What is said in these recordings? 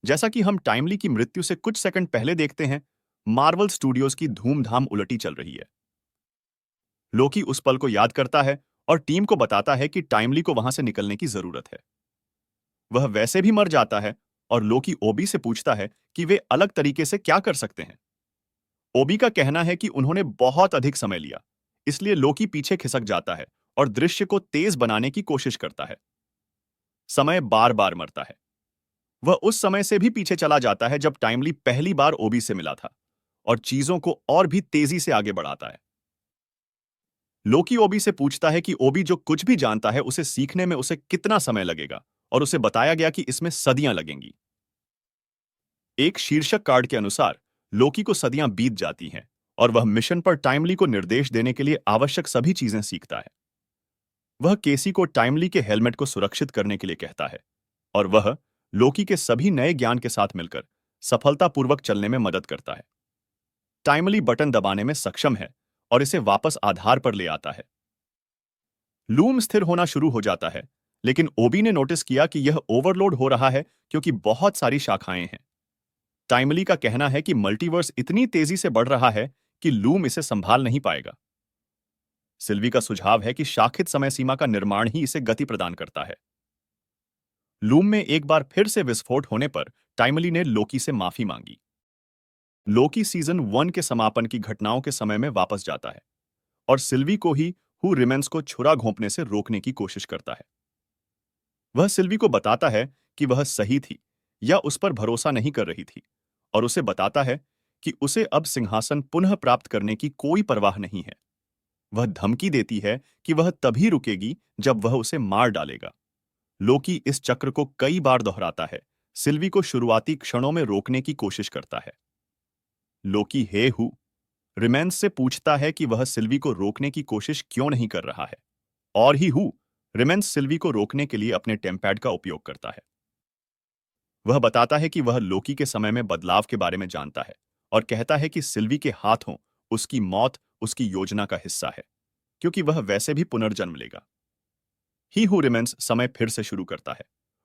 जैसा कि हम टाइमली की मृत्यु से कुछ सेकंड पहले देखते हैं, मार्वल स्टूडियोज की धूमधाम उलटी चल रही है। लोकी उस पल को याद करता है और टीम को बताता है कि टाइमली को वहां से निकलने की जरूरत है। वह वैसे भी मर जाता है और लोकी ओबी से पूछता है कि वे अलग तरीके से क्या कर सकते हैं। ओबी का कहना है कि उन्होंने बहुत अधिक समय लिया, इसलिए लोकी पीछे खिसक जाता है और दृश्य को तेज बनाने की कोशिश करता है। समय बार बार मरता है। वह उस समय से भी पीछे चला जाता है जब टाइमली पहली बार ओबी से मिला था और चीजों को और भी तेजी से आगे बढ़ाता है। लोकी ओबी से पूछता है कि ओबी जो कुछ भी जानता है उसे सीखने में उसे कितना समय लगेगा, और उसे बताया गया कि इसमें सदियां लगेंगी। एक शीर्षक कार्ड के अनुसार लोकी को सदियां बीत जाती हैं और वह मिशन पर टाइमली को निर्देश देने के लिए आवश्यक सभी चीजें सीखता है। वह केसी को टाइमली के हेलमेट को सुरक्षित करने के लिए कहता है और वह लोकी के सभी नए ज्ञान के साथ मिलकर सफलतापूर्वक चलने में मदद करता है। टाइमली बटन दबाने में सक्षम है और इसे वापस आधार पर ले आता है। लूम स्थिर होना शुरू हो जाता है, लेकिन ओबी ने नोटिस किया कि यह ओवरलोड हो रहा है क्योंकि बहुत सारी शाखाएं हैं। टाइमली का कहना है कि मल्टीवर्स इतनी तेजी से बढ़ रहा है कि लूम इसे संभाल नहीं पाएगा। सिल्वी का सुझाव है कि शाखित समय सीमा का निर्माण ही इसे गति प्रदान करता है। लूम में एक बार फिर से विस्फोट होने पर टाइमली ने लोकी से माफी मांगी। लोकी सीजन 1 के समापन की घटनाओं के समय में वापस जाता है और सिल्वी को ही हु रिमेंस को छुरा घोंपने से रोकने की कोशिश करता है। वह सिल्वी को बताता है कि वह सही थी या उस पर भरोसा नहीं कर रही थी, और उसे बताता है कि उसे अब सिंहासन पुनः प्राप्त करने की कोई परवाह नहीं है। वह धमकी देती है कि वह तभी रुकेगी जब वह उसे मार डालेगा। लोकी इस चक्र को कई बार दोहराता है, सिल्वी को शुरुआती क्षणों में रोकने की कोशिश करता है। लोकी हे हु रिमेंस से पूछता है कि वह सिल्वी को रोकने की कोशिश क्यों नहीं कर रहा है, और ही हु रिमेंस सिल्वी को रोकने के लिए अपने टेम्पैड का उपयोग करता है। वह बताता है कि वह लोकी के समय में बदलाव के बारे में जानता है और कहता है कि सिल्वी के हाथों उसकी मौत उसकी योजना का हिस्सा है, क्योंकि वह वैसे भी पुनर्जन्म लेगा। ही हु रिमेंस समय फिर से शुरू करता है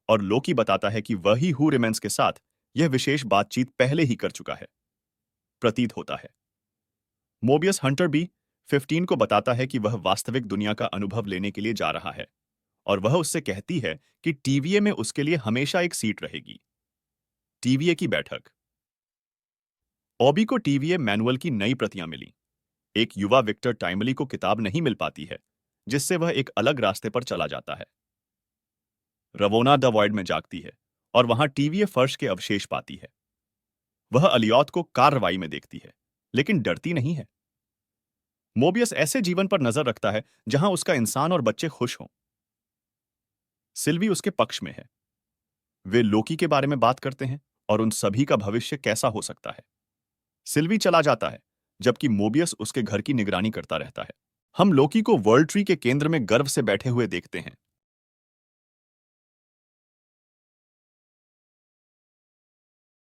और लोकी बताता है कि वही हु रिमेंस के साथ यह विशेष बातचीत पहले ही कर चुका है, प्रतीत होता है। मोबियस हंटर बी 15 को बताता है कि वह वास्तविक दुनिया का अनुभव लेने के लिए जा रहा है, और वह उससे कहती है कि टीवीए में उसके लिए हमेशा एक सीट रहेगी। टीवीए की बैठक। ऑबी को टीवीए मैनुअल की नई प्रतियां मिली। एक युवा विक्टर टाइमली को किताब नहीं मिल पाती है, जिससे वह एक अलग रास्ते पर चला जाता है। रवोना द वॉइड में जागती है और वहां टीवीए फर्श के अवशेष पाती है। वह अलियौत को कार्रवाई में देखती है, लेकिन डरती नहीं है। मोबियस ऐसे जीवन पर नजर रखता है जहां उसका इंसान और बच्चे खुश हों। सिल्वी उसके पक्ष में है। वे लोकी के बारे में बात करते हैं और उन सभी का भविष्य कैसा हो सकता है। सिल्वी चला जाता है, जबकि मोबियस उसके घर की निगरानी करता रहता है। हम लोकी को वर्ल्ड ट्री के केंद्र में गर्व से बैठे हुए देखते हैं।